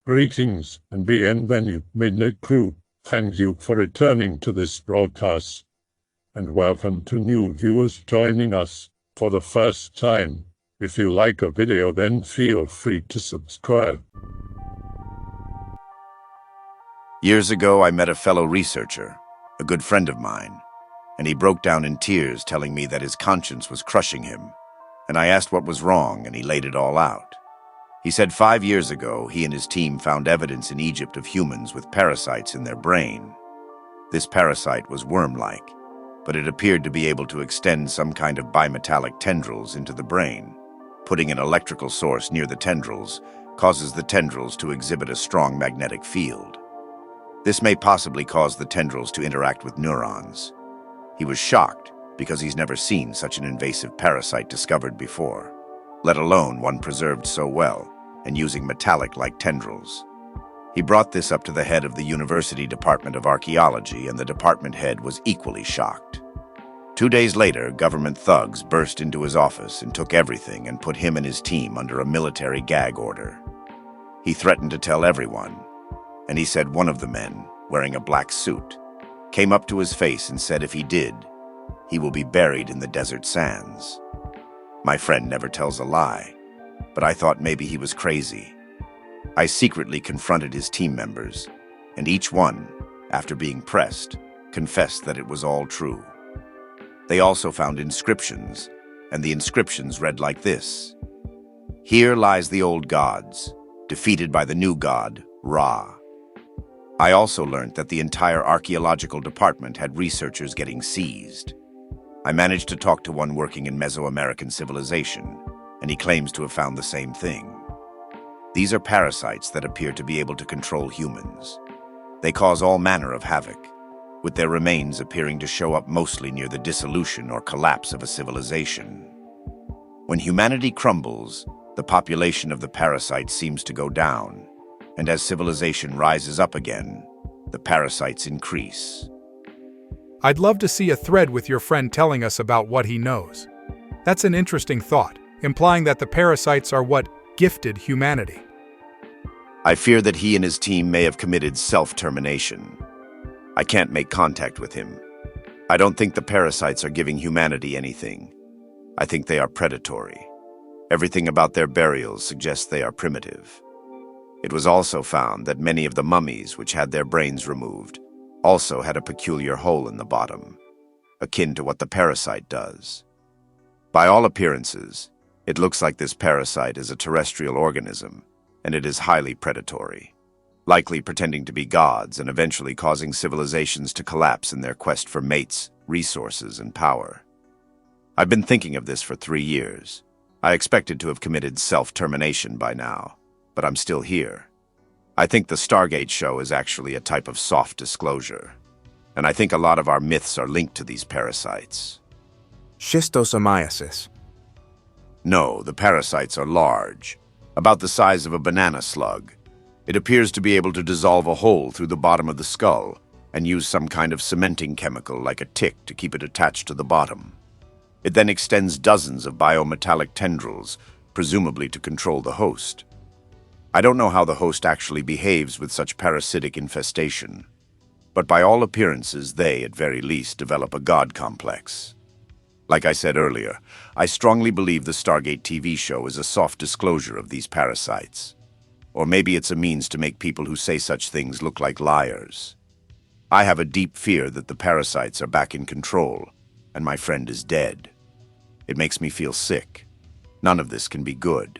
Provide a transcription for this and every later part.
Greetings and bienvenue, MITZU. Thank you for returning to this broadcast, and welcome to new viewers joining us for the first time. If you like a video, then feel free to subscribe. Years ago, I met a fellow researcher, a good friend of mine, and he broke down in tears telling me that his conscience was crushing him, and I asked what was wrong, and he laid it all out. He said 5 years ago, he and his team found evidence in Egypt of humans with parasites in their brain. This parasite was worm-like, but it appeared to be able to extend some kind of bimetallic tendrils into the brain. Putting an electrical source near the tendrils causes the tendrils to exhibit a strong magnetic field. This may possibly cause the tendrils to interact with neurons. He was shocked because he's never seen such an invasive parasite discovered before, let alone one preserved so well and using metallic-like tendrils. He brought this up to the head of the University Department of Archaeology, and the department head was equally shocked. 2 days later, government thugs burst into his office and took everything and put him and his team under a military gag order. He threatened to tell everyone, and he said one of the men, wearing a black suit, came up to his face and said if he did, he will be buried in the desert sands. My friend never tells a lie, but I thought maybe he was crazy. I secretly confronted his team members, and each one, after being pressed, confessed that it was all true. They also found inscriptions, and the inscriptions read like this: "Here lies the old gods, defeated by the new god, Ra." I also learned that the entire archaeological department had researchers getting seized. I managed to talk to one working in Mesoamerican civilization, and he claims to have found the same thing. These are parasites that appear to be able to control humans. They cause all manner of havoc, with their remains appearing to show up mostly near the dissolution or collapse of a civilization. When humanity crumbles, the population of the parasites seems to go down, and as civilization rises up again, the parasites increase. I'd love to see a thread with your friend telling us about what he knows. That's an interesting thought, implying that the parasites are what gifted humanity. I fear that he and his team may have committed self-termination. I can't make contact with him. I don't think the parasites are giving humanity anything. I think they are predatory. Everything about their burials suggests they are primitive. It was also found that many of the mummies which had their brains removed also had a peculiar hole in the bottom, akin to what the parasite does. By all appearances, it looks like this parasite is a terrestrial organism, and it is highly predatory, likely pretending to be gods and eventually causing civilizations to collapse in their quest for mates, resources, and power. I've been thinking of this for 3 years. I expected to have committed self-termination by now, but I'm still here. I think the Stargate show is actually a type of soft disclosure, and I think a lot of our myths are linked to these parasites. Schistosomiasis. No, the parasites are large, about the size of a banana slug. It appears to be able to dissolve a hole through the bottom of the skull and use some kind of cementing chemical like a tick to keep it attached to the bottom. It then extends dozens of biometallic tendrils, presumably to control the host. I don't know how the host actually behaves with such parasitic infestation, but by all appearances they, at very least, develop a god complex. Like I said earlier, I strongly believe the Stargate TV show is a soft disclosure of these parasites. Or maybe it's a means to make people who say such things look like liars. I have a deep fear that the parasites are back in control, and my friend is dead. It makes me feel sick. None of this can be good.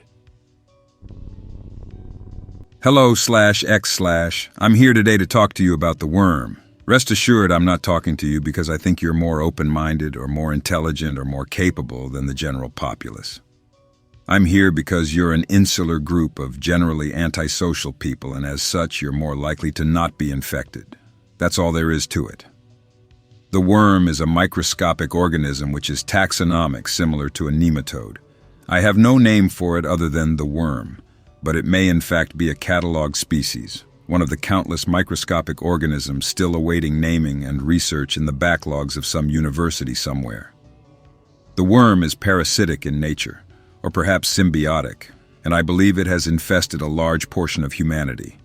Hello/X/. I'm here today to talk to you about the worm. Rest assured, I'm not talking to you because I think you're more open-minded or more intelligent or more capable than the general populace. I'm here because you're an insular group of generally antisocial people, and as such, you're more likely to not be infected. That's all there is to it. The worm is a microscopic organism which is taxonomic, similar to a nematode. I have no name for it other than the worm, but it may in fact be a catalog species, one of the countless microscopic organisms still awaiting naming and research in the backlogs of some university somewhere. The worm is parasitic in nature, or perhaps symbiotic. and I believe it has infested a large portion of humanity.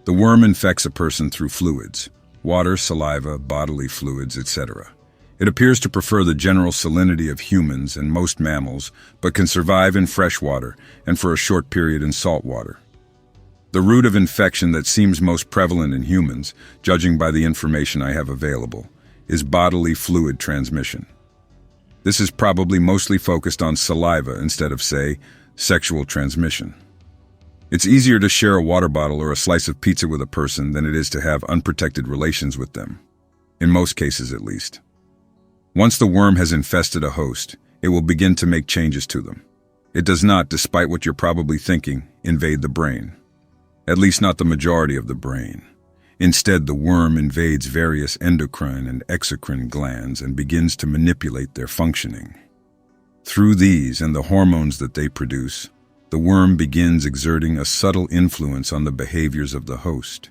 The worm infects a person through fluids, water, saliva, bodily fluids, etc. It appears to prefer the general salinity of humans and most mammals, but can survive in fresh water and for a short period in salt water. The route of infection that seems most prevalent in humans, judging by the information I have available, is bodily fluid transmission. This is probably mostly focused on saliva instead of, say, sexual transmission. It's easier to share a water bottle or a slice of pizza with a person than it is to have unprotected relations with them, in most cases at least. Once the worm has infested a host, it will begin to make changes to them. It does not, despite what you're probably thinking, invade the brain. At least not the majority of the brain. Instead, the worm invades various endocrine and exocrine glands and begins to manipulate their functioning. Through these and the hormones that they produce, the worm begins exerting a subtle influence on the behaviors of the host.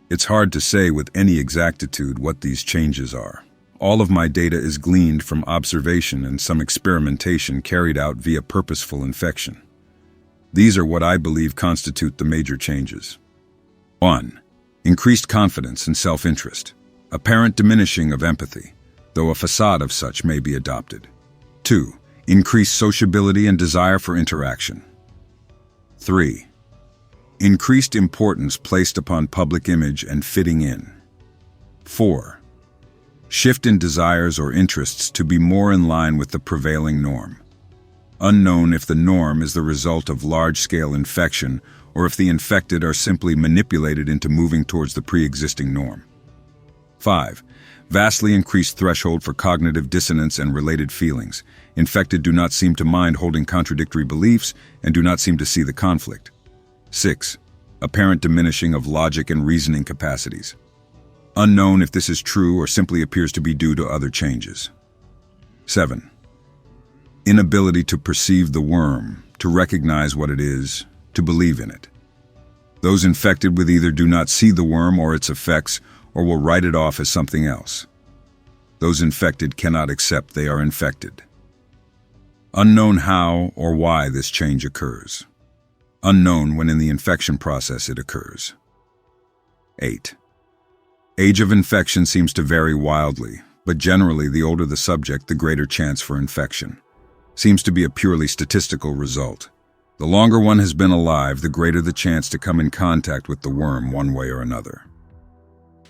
It's hard to say with any exactitude what these changes are. All of my data is gleaned from observation and some experimentation carried out via purposeful infection. These are what I believe constitute the major changes. 1. Increased confidence and self-interest. Apparent diminishing of empathy, though a facade of such may be adopted. 2. Increased sociability and desire for interaction. 3. Increased importance placed upon public image and fitting in. 4. Shift in desires or interests to be more in line with the prevailing norm. Unknown if the norm is the result of large-scale infection or if the infected are simply manipulated into moving towards the pre-existing norm. 5. Vastly increased threshold for cognitive dissonance and related feelings. Infected do not seem to mind holding contradictory beliefs and do not seem to see the conflict. 6. Apparent diminishing of logic and reasoning capacities. Unknown if this is true or simply appears to be due to other changes. 7. Inability to perceive the worm, to recognize what it is, to believe in it. Those infected with either do not see the worm or its effects or will write it off as something else. Those infected cannot accept they are infected. Unknown how or why this change occurs. Unknown when in the infection process it occurs. 8. Age of infection seems to vary wildly, but generally the older the subject, the greater chance for infection. Seems to be a purely statistical result. The longer one has been alive, the greater the chance to come in contact with the worm one way or another.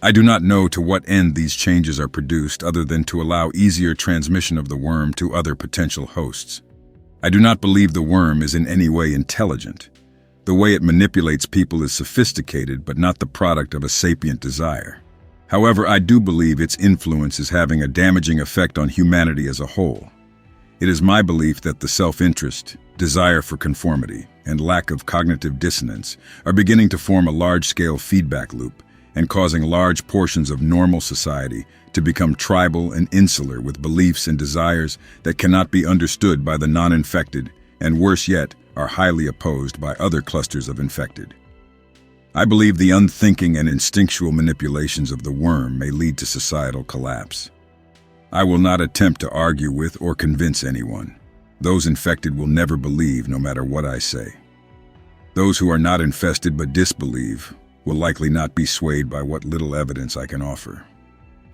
I do not know to what end these changes are produced other than to allow easier transmission of the worm to other potential hosts. I do not believe the worm is in any way intelligent. The way it manipulates people is sophisticated but not the product of a sapient desire. However, I do believe its influence is having a damaging effect on humanity as a whole. It is my belief that the self-interest, desire for conformity, and lack of cognitive dissonance are beginning to form a large-scale feedback loop and causing large portions of normal society to become tribal and insular with beliefs and desires that cannot be understood by the non-infected and, worse yet, are highly opposed by other clusters of infected. I believe the unthinking and instinctual manipulations of the worm may lead to societal collapse. I will not attempt to argue with or convince anyone. Those infected will never believe no matter what I say. Those who are not infested but disbelieve will likely not be swayed by what little evidence I can offer.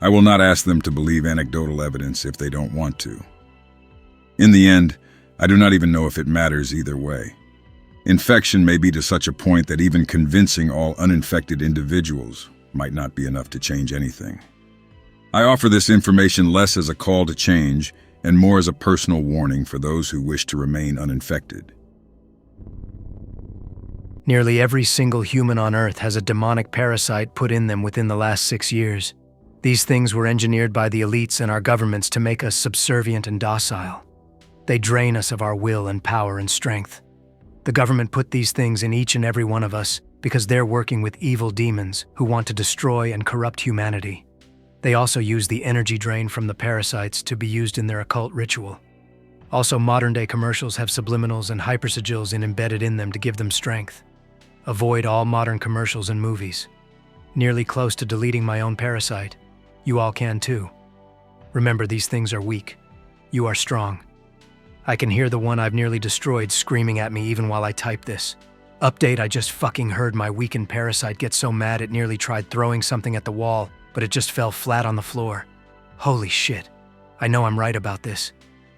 I will not ask them to believe anecdotal evidence if they don't want to. In the end, I do not even know if it matters either way. Infection may be to such a point that even convincing all uninfected individuals might not be enough to change anything. I offer this information less as a call to change and more as a personal warning for those who wish to remain uninfected. Nearly every single human on Earth has a demonic parasite put in them within the last 6 years. These things were engineered by the elites and our governments to make us subservient and docile. They drain us of our will and power and strength. The government put these things in each and every one of us because they're working with evil demons who want to destroy and corrupt humanity. They also use the energy drain from the parasites to be used in their occult ritual. Also, modern-day commercials have subliminals and hypersigils embedded in them to give them strength. Avoid all modern commercials and movies. Nearly close to deleting my own parasite. You all can too. Remember, these things are weak. You are strong. I can hear the one I've nearly destroyed screaming at me even while I type this. Update, I just fucking heard my weakened parasite get so mad it nearly tried throwing something at the wall, but it just fell flat on the floor. Holy shit. I know I'm right about this.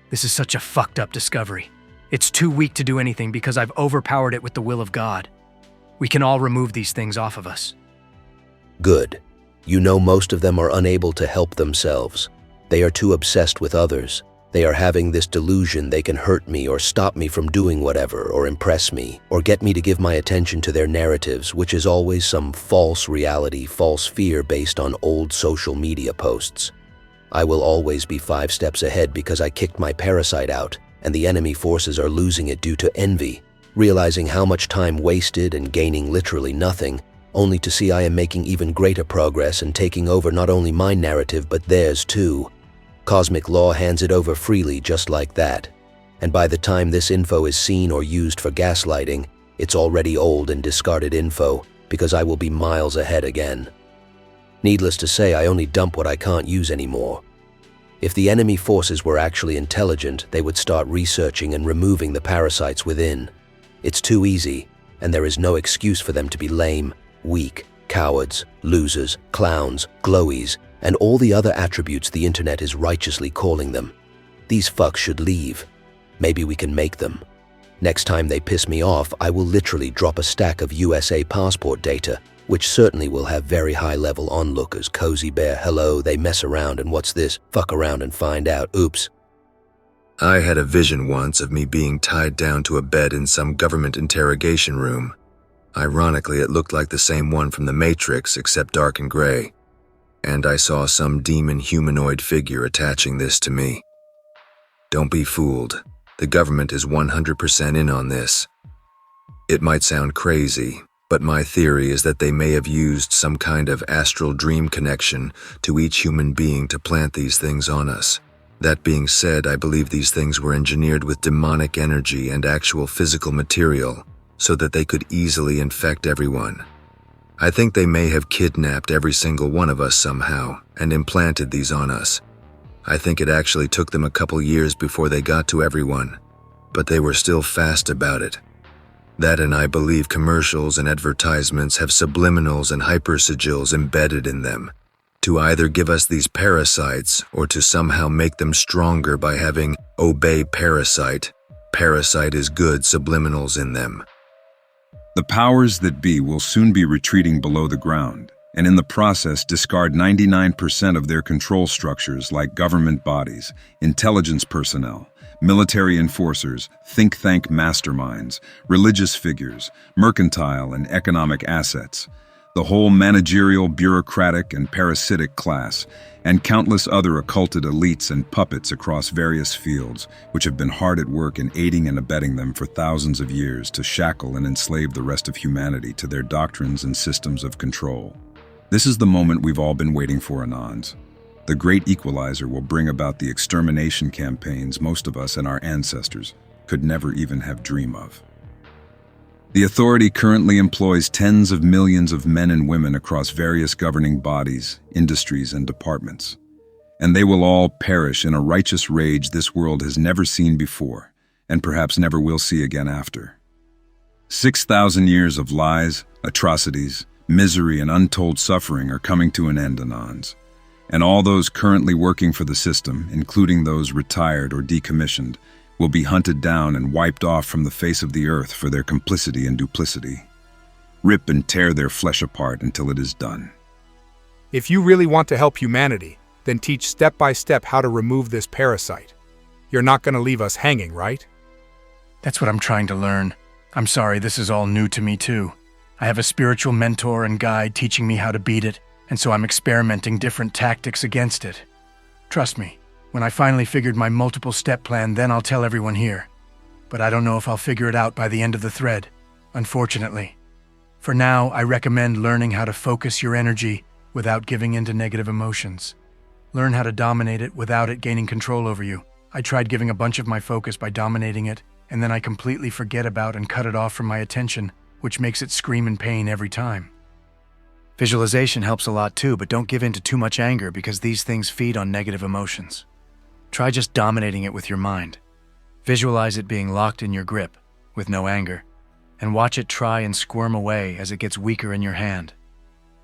This is such a fucked up discovery. It's too weak to do anything because I've overpowered it with the will of God. We can all remove these things off of us. Good. You know most of them are unable to help themselves. They are too obsessed with others. They are having this delusion they can hurt me or stop me from doing whatever or impress me or get me to give my attention to their narratives, which is always some false reality, false fear based on old social media posts. I will always be 5 steps ahead because I kicked my parasite out, and the enemy forces are losing it due to envy, realizing how much time wasted and gaining literally nothing, only to see I am making even greater progress and taking over not only my narrative but theirs too. Cosmic law hands it over freely just like that. And by the time this info is seen or used for gaslighting, it's already old and discarded info because I will be miles ahead again. Needless to say, I only dump what I can't use anymore. If the enemy forces were actually intelligent, they would start researching and removing the parasites within. It's too easy, and there is no excuse for them to be lame, weak, cowards, losers, clowns, glowies, and all the other attributes the internet is righteously calling them. These fucks should leave. Maybe we can make them. Next time they piss me off, I will literally drop a stack of USA passport data, which certainly will have very high-level onlookers. Cozy bear, hello, they mess around and what's this? Fuck around and find out. Oops. I had a vision once of me being tied down to a bed in some government interrogation room. Ironically, it looked like the same one from The Matrix, except dark and gray. And I saw some demon humanoid figure attaching this to me. Don't be fooled. The government is 100% in on this. It might sound crazy, but my theory is that they may have used some kind of astral dream connection to each human being to plant these things on us. That being said, I believe these things were engineered with demonic energy and actual physical material so that they could easily infect everyone. I think they may have kidnapped every single one of us somehow and implanted these on us. I think it actually took them a couple years before they got to everyone, but they were still fast about it. That, and I believe commercials and advertisements have subliminals and hypersigils embedded in them to either give us these parasites or to somehow make them stronger by having obey parasite, parasite is good subliminals in them. The powers that be will soon be retreating below the ground, and in the process discard 99% of their control structures like government bodies, intelligence personnel, military enforcers, think tank masterminds, religious figures, mercantile and economic assets, the whole managerial, bureaucratic, and parasitic class, and countless other occulted elites and puppets across various fields, which have been hard at work in aiding and abetting them for thousands of years to shackle and enslave the rest of humanity to their doctrines and systems of control. This is the moment we've all been waiting for, anons. The great equalizer will bring about the extermination campaigns most of us and our ancestors could never even have dreamed of. The authority currently employs tens of millions of men and women across various governing bodies, industries, and departments. And they will all perish in a righteous rage this world has never seen before, and perhaps never will see again after. 6,000 years of lies, atrocities, misery, and untold suffering are coming to an end, anons. And all those currently working for the system, including those retired or decommissioned, will be hunted down and wiped off from the face of the earth for their complicity and duplicity. Rip and tear their flesh apart until it is done. If you really want to help humanity, then teach step by step how to remove this parasite. You're not going to leave us hanging, right? That's what I'm trying to learn. I'm sorry, this is all new to me too. I have a spiritual mentor and guide teaching me how to beat it, and so I'm experimenting different tactics against it. Trust me, when I finally figured my multiple step plan, then I'll tell everyone here. But I don't know if I'll figure it out by the end of the thread, unfortunately. For now, I recommend learning how to focus your energy without giving in to negative emotions. Learn how to dominate it without it gaining control over you. I tried giving a bunch of my focus by dominating it, and then I completely forget about and cut it off from my attention, which makes it scream in pain every time. Visualization helps a lot too, but don't give in to too much anger because these things feed on negative emotions. Try just dominating it with your mind. Visualize it being locked in your grip, with no anger, and watch it try and squirm away as it gets weaker in your hand.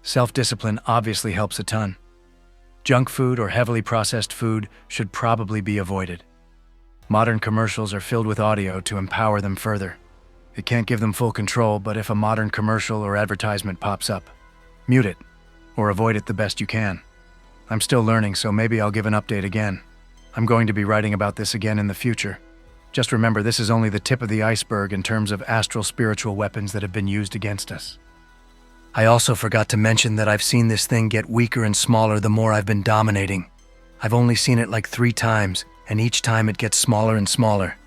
Self-discipline obviously helps a ton. Junk food or heavily processed food should probably be avoided. Modern commercials are filled with audio to empower them further. It can't give them full control, but if a modern commercial or advertisement pops up, mute it, or avoid it the best you can. I'm still learning, so maybe I'll give an update again. I'm going to be writing about this again in the future. Just remember, this is only the tip of the iceberg in terms of astral spiritual weapons that have been used against us. I also forgot to mention that I've seen this thing get weaker and smaller the more I've been dominating. I've only seen it like 3 times, and each time it gets smaller and smaller.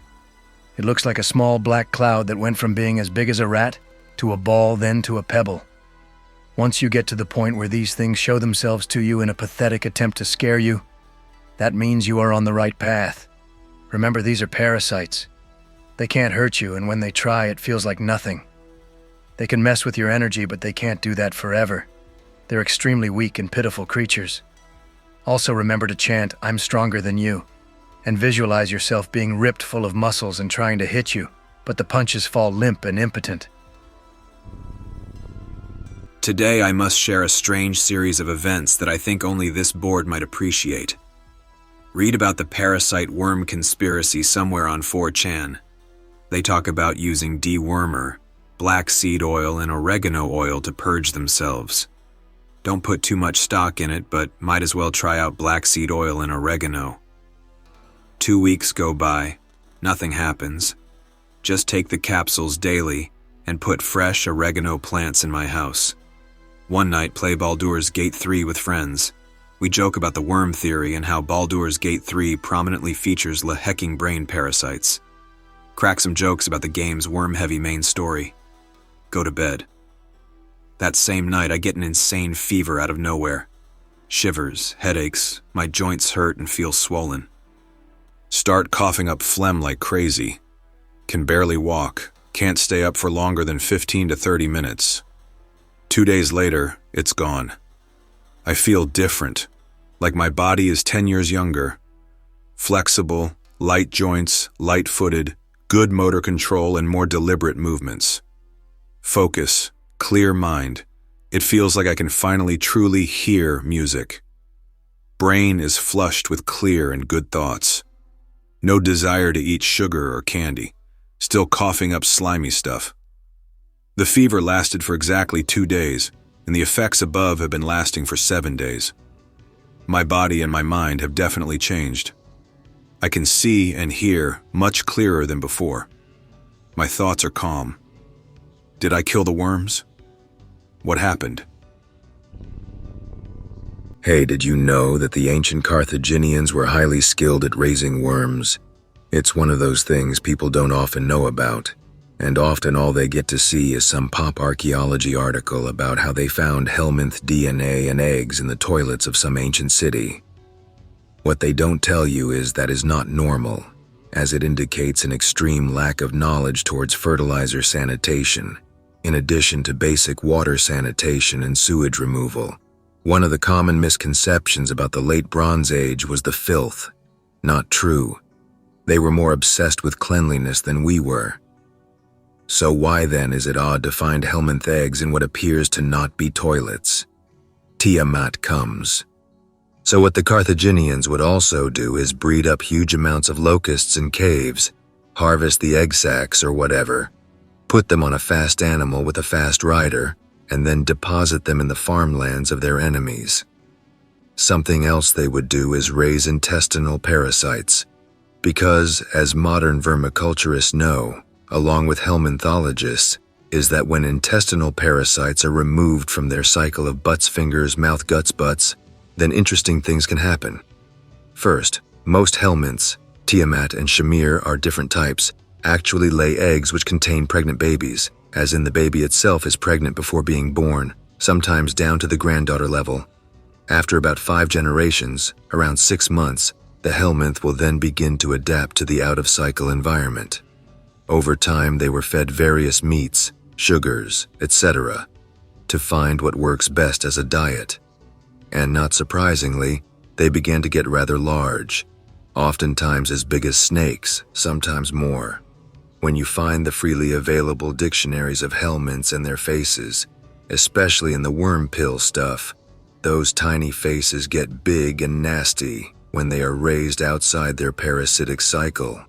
It looks like a small black cloud that went from being as big as a rat to a ball, then to a pebble. Once you get to the point where these things show themselves to you in a pathetic attempt to scare you, that means you are on the right path. Remember, these are parasites. They can't hurt you, and when they try, it feels like nothing. They can mess with your energy, but they can't do that forever. They're extremely weak and pitiful creatures. Also remember to chant, "I'm stronger than you," and visualize yourself being ripped full of muscles and trying to hit you, but the punches fall limp and impotent. Today I must share a strange series of events that I think only this board might appreciate. Read about the parasite worm conspiracy somewhere on 4chan. They talk about using dewormer, black seed oil, and oregano oil to purge themselves. Don't put too much stock in it, but might as well try out black seed oil and oregano. 2 weeks go by, nothing happens. Just take the capsules daily and put fresh oregano plants in my house. One night, play Baldur's Gate 3 with friends. We joke about the worm theory and how Baldur's Gate 3 prominently features hecking brain parasites. Crack some jokes about the game's worm-heavy main story. Go to bed. That same night, I get an insane fever out of nowhere. Shivers, headaches, my joints hurt and feel swollen. Start coughing up phlegm like crazy. Can barely walk, can't stay up for longer than 15 to 30 minutes. 2 days later, it's gone. I feel different, like my body is 10 years younger. Flexible, light joints, light-footed, good motor control, and more deliberate movements. Focus, clear mind. It feels like I can finally truly hear music. Brain is flushed with clear and good thoughts. No desire to eat sugar or candy. Still coughing up slimy stuff. The fever lasted for exactly 2 days, and the effects above have been lasting for 7 days. My body and my mind have definitely changed. I can see and hear much clearer than before. My thoughts are calm. Did I kill the worms? What happened? Hey, did you know that the ancient Carthaginians were highly skilled at raising worms? It's one of those things people don't often know about, and often all they get to see is some pop archaeology article about how they found helminth DNA and eggs in the toilets of some ancient city. What they don't tell you is that is not normal, as it indicates an extreme lack of knowledge towards fertilizer sanitation, in addition to basic water sanitation and sewage removal. One of the common misconceptions about the late Bronze Age was the filth. Not true. They were more obsessed with cleanliness than we were. So why then is it odd to find helminth eggs in what appears to not be toilets? Tiamat comes. So what the Carthaginians would also do is breed up huge amounts of locusts in caves, harvest the egg sacs or whatever, put them on a fast animal with a fast rider, and then deposit them in the farmlands of their enemies. Something else they would do is raise intestinal parasites, because, as modern vermiculturists know, along with helminthologists, is that when intestinal parasites are removed from their cycle of butts, fingers, mouth, guts, butts, then interesting things can happen. First, most helminths, Tiamat and Shamir are different types, actually lay eggs which contain pregnant babies, as in the baby itself is pregnant before being born, sometimes down to the granddaughter level. After about 5 generations, around 6 months, the helminth will then begin to adapt to the out-of-cycle environment. Over time, they were fed various meats, sugars, etc., to find what works best as a diet. And not surprisingly, they began to get rather large, oftentimes as big as snakes, sometimes more. When you find the freely available dictionaries of helminths and their faces, especially in the worm pill stuff, those tiny faces get big and nasty when they are raised outside their parasitic cycle.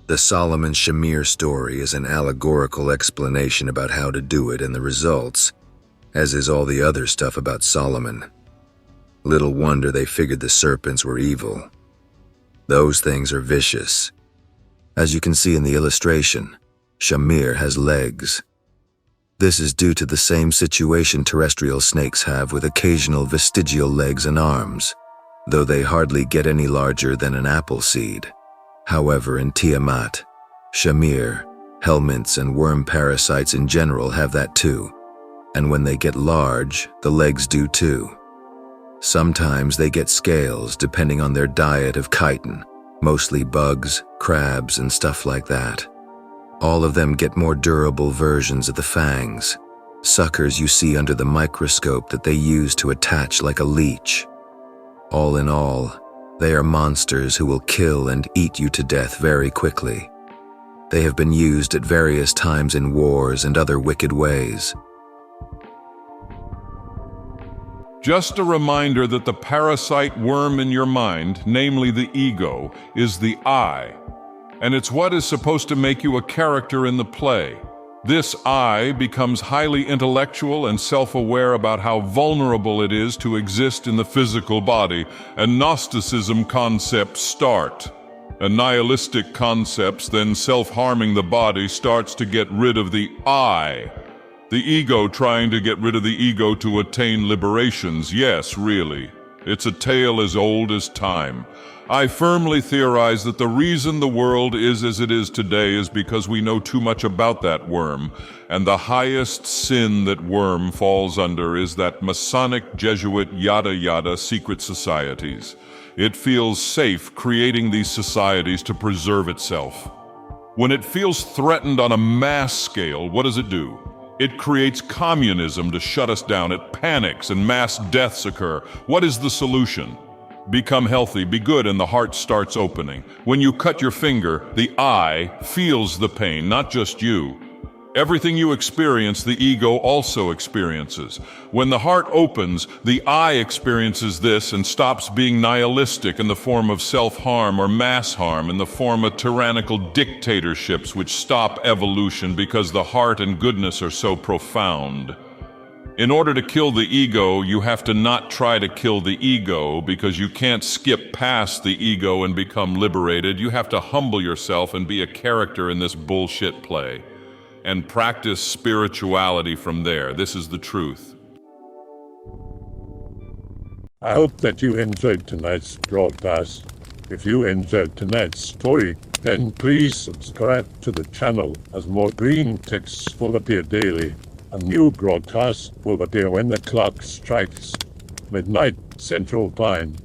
The Solomon Shamir story is an allegorical explanation about how to do it and the results, as is all the other stuff about Solomon. Little wonder they figured the serpents were evil. Those things are vicious. As you can see in the illustration, Shamir has legs. This is due to the same situation terrestrial snakes have with occasional vestigial legs and arms, though they hardly get any larger than an apple seed. However, in Tiamat, Shamir, helminths, and worm parasites in general have that too, and when they get large, the legs do too. Sometimes they get scales depending on their diet of chitin, mostly bugs, crabs, and stuff like that. All of them get more durable versions of the fangs, suckers you see under the microscope that they use to attach like a leech. All in all, they are monsters who will kill and eat you to death very quickly. They have been used at various times in wars and other wicked ways. Just a reminder that the parasite worm in your mind, namely the ego, is the I, and it's what is supposed to make you a character in the play. This I becomes highly intellectual and self-aware about how vulnerable it is to exist in the physical body, and Gnosticism concepts start. And nihilistic concepts, then self-harming the body, starts to get rid of the I. The ego trying to get rid of the ego to attain liberations. Yes, really. It's a tale as old as time. I firmly theorize that the reason the world is as it is today is because we know too much about that worm, and the highest sin that worm falls under is that Masonic, Jesuit, yada yada secret societies. It feels safe creating these societies to preserve itself. When it feels threatened on a mass scale, what does it do? It creates communism to shut us down. It panics and mass deaths occur. What is the solution? Become healthy, be good, and the heart starts opening. When you cut your finger, the I feels the pain, not just you. Everything you experience, the ego also experiences. When the heart opens, the I experiences this and stops being nihilistic in the form of self-harm or mass harm in the form of tyrannical dictatorships which stop evolution because the heart and goodness are so profound. In order to kill the ego, you have to not try to kill the ego because you can't skip past the ego and become liberated. You have to humble yourself and be a character in this bullshit play. And practice spirituality from there. This is the truth. I hope that you enjoyed tonight's broadcast. If you enjoyed tonight's story, then please subscribe to the channel as more Greentext will appear daily. A new broadcast will appear when the clock strikes midnight Central Time.